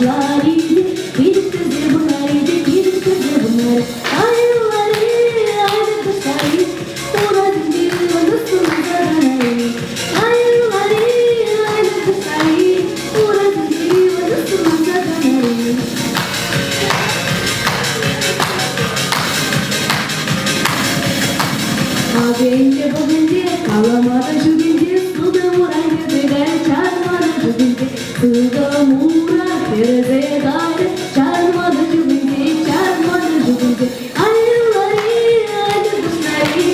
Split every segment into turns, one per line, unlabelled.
taşlar indi, gidip kızı bunlar idi, gidip kızı bunlar. Ayrıları, ayrı taşları, uğradım bir anasını zaranayı. Ayrıları, ayrı taşları, uğradım bir anasını zaranayı. Ağabeyince bugünce, kalamadı şu günce, suda vuraydı beder, çarpmadı şu günce, suda muğrar, terezeye dair, çarpmadı şu günce, çarpmadı şu günce. Ayrıları, ayrı kuşları,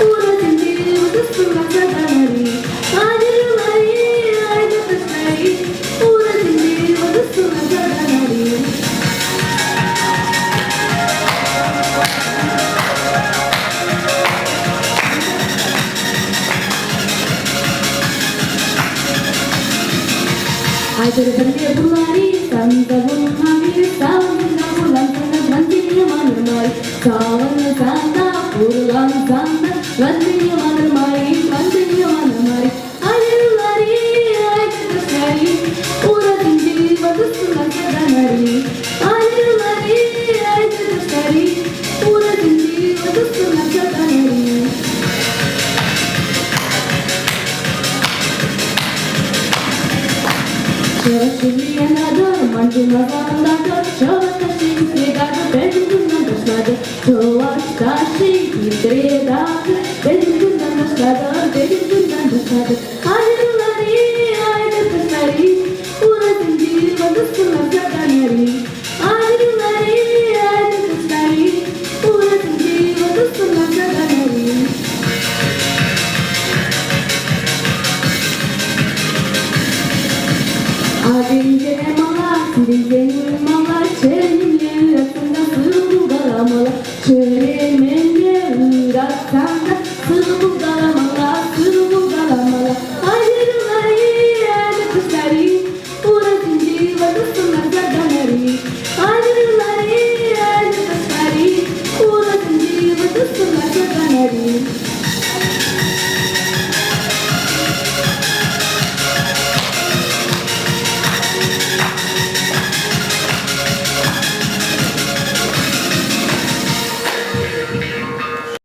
uğraşın bir kısmına sadanları. Ayrıları, ayrı kuşları, uğraşın bir kısmına sadanları. Aydırgınca bunları, sanında bulunmalı, sağında bulan sana, vandini manırmayı. Sağını sanda, vurulan sanda, vandini manırmayı, vandini manırmayı. Ayrıları, ayrı uğradın bir vakısına sadanları. Ayrıları, ayrı uğradın bir vakısına sadanları. Şöyle mantımalarında şöyle sigara benimle başladı. Çoğaç taşı gitreye dağı benimle başladı, benimle başladı. Ayrıları, ayrı kızları, uğraşın bir vakısına sadanları. Ayrıları, ayrı kızları, uğraşın bir vakısına sadanları. Ağabeyince mala, silince mala, çelimle arasında sığ bu galamalı. Çöremenle ıraktan